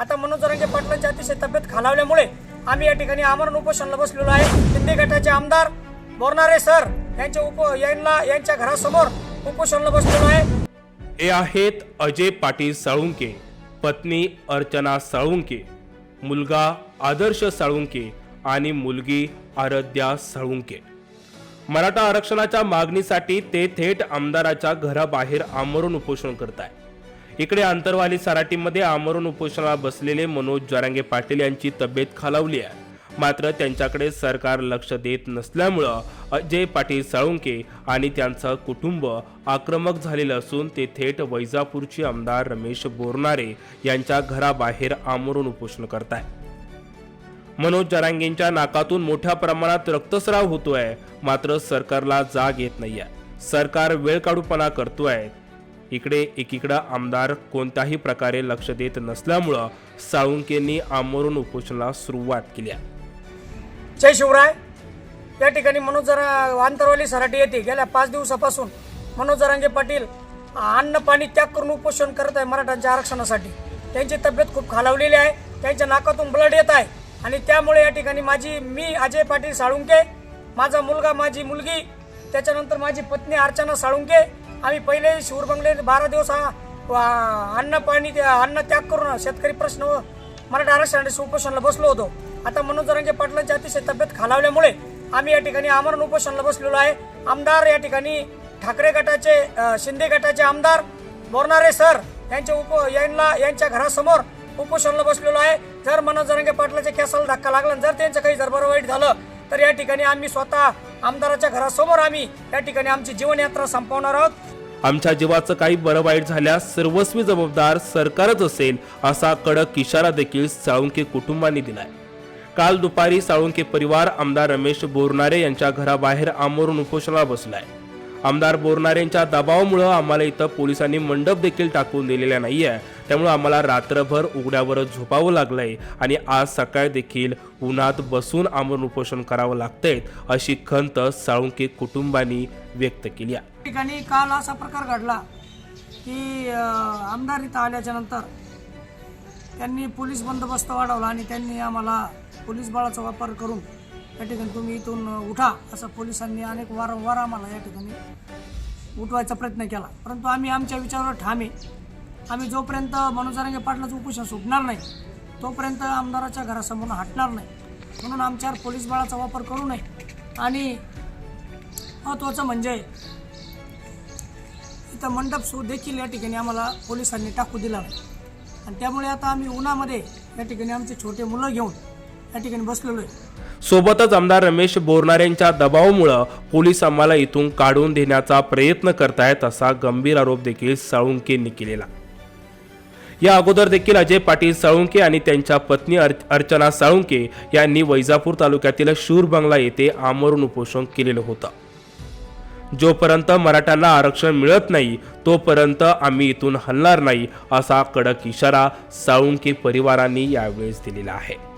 आता मनोज जरांगे पाटलांची अतिशय तब्येत खालावल्यामुळे आम्ही या ठिकाणी आमरण उपोषणाला बसलेलो आहे। शिंदे गटाचे आमदार बोरनारे सर यांच्या घरासमोर उपोषणाला बसलेलो आहे। हे आहेत अजय पाटील साळुंके, पत्नी अर्चना साळुंके, मुलगा आदर्श साळुंके आणि मुलगी आराध्या साळुंके। मराठा आरक्षणाच्या मागणीसाठी ते थेट आमदाराच्या घराबाहेर आमरण उपोषण करत आहे। इकडे आंतरवाली सराटीमध्ये आमरण उपोषणाला बसलेले मनोज जरांगे पाटील यांची तब्येत खालावली आहे, मात्र त्यांच्याकडे सरकार लक्ष देत नसल्यामुळं अजय पाटील साळुंके आणि त्यांचं कुटुंब आक्रमक झालेलं असून ते थेट वैजापूरचे आमदार रमेश बोरनारे यांच्या घराबाहेर आमरण उपोषण करत आहे। मनोज जरांगेंच्या नाकातून मोठ्या प्रमाणात रक्तस्राव होतोय, मात्र सरकारला जाग येत नाहीये। सरकार वेळकाढूपणा करतोय। इकडे एकीकडे आमदार कोणत्याही प्रकारे लक्ष देत नसल्यामुळं साळुंकेंनी आमरण उपोषणाला सुरुवात केली आहे। जय शिवराय। या ठिकाणी मनोज आंतरवाली सराटी येथे गेल्या 5 दिवसापासून मनोज जरांगे पाटील अन्न पाणी त्याग करून उपोषण करत आहे मराठ्यांच्या आरक्षणासाठी। त्यांची तब्येत खूप खालावलेली आहे, त्यांच्या नाकातून ब्लड येत आहे आणि त्यामुळे या ठिकाणी मी अजय पाटील साळुंके, माझा मुलगा, माझी मुलगी, त्याच्यानंतर माझी पत्नी अर्चना साळुंके, आम्ही पहिले शिवर बंगले 12 दिवस अन्न त्याग करून शेतकरी प्रश्न व मराठा आरक्षणासाठी उपोषणाला बसलो होतो। आता मनोज जरांगे पाटलांची अतिशय तब्येत खालावल्यामुळे आम्ही या ठिकाणी आमरण उपोषणाला बसलेलो आहे। आमदार या ठिकाणी ठाकरे गटाचे शिंदे गटाचे आमदार बोरनारे सर यांच्या घरासमोर उपोषणाला बसलेलो आहे। जर मनोज जरांगे पाटलाच्या केसाला धक्का लागला, जर त्यांचं काही जर वाईट झालं तर या ठिकाणी आम्ही स्वतः आमदाराच्या घरासमोर आम्ही या ठिकाणी आमची जीवनयात्रा संपवणार आहोत। आमच्या जीवाचं काही बरं वाईट झाल्यास सर्वस्वी जबाबदार सरकारच असेल, असा कडक इशारा देखील साळुंके कुटुंबांनी दिलाय। काल दुपारी साळुंके परिवार आमदार रमेश बोरनारे यांच्या घराबाहेर आमरण उपोषणाला बसलाय। आमदार बोरनारेंच्या दबावामुळे आम्हाला इथं पोलिसांनी मंडप देखील टाकून दिलेला नाहीये, त्यामुळे आम्हाला रात्रभर उघड्यावर झोपावं लागलंय आणि आज सकाळी देखील उन्हात बसून आमरण उपोषण करावं लागतंय, अशी खंत साळुंके कुटुंबांनी व्यक्त केली आहे। ठिकाणी काल असा प्रकार घडला की आमदार इथं आल्याच्या नंतर त्यांनी पोलीस बंदोबस्त वाढवला आणि त्यांनी आम्हाला पोलीस बळाचा वापर करून या ठिकाणी तुम्ही इथून उठा असं पोलिसांनी अनेक वारंवार आम्हाला या ठिकाणी उठवायचा प्रयत्न केला, परंतु आम्ही आमच्या विचारावर ठाम आहे। आम्ही जोपर्यंत मनोज जरांगे पाटलाचं उपोषण सुटणार नाही तोपर्यंत आमदाराच्या घरासमोर हटणार नाही, म्हणून आमच्यावर पोलीस बळाचा वापर करू नये। आणि महत्त्वाचं म्हणजे इथं मंडप देखील या ठिकाणी आम्हाला पोलिसांनी टाकू दिला नाही आणि त्यामुळे आता आम्ही उन्हामध्ये या ठिकाणी आमचे छोटे मुलं घेऊन या ठिकाणी बसलेलो आहे। सोबतच आमदार रमेश बोरनारेंच्या दबावामुळे पोलीस आम्हाला इथून काढून देण्याचा प्रयत्न करतायत, असा गंभीर आरोप देखील साळुंकेंनी केलेला। या अगोदर देखील अजय पाटील साळुंके आणि त्यांच्या पत्नी अर्चना साळुंके यांनी वैजापूर तालुक्यातील शूर बंगला येथे आमरण उपोषण केलेलं होतं। जोपर्यंत मराठ्यांना आरक्षण मिळत नाही तोपर्यंत आम्ही इथून हलणार नाही, असा कडक इशारा साळुंके परिवारांनी यावेळेस दिलेला आहे।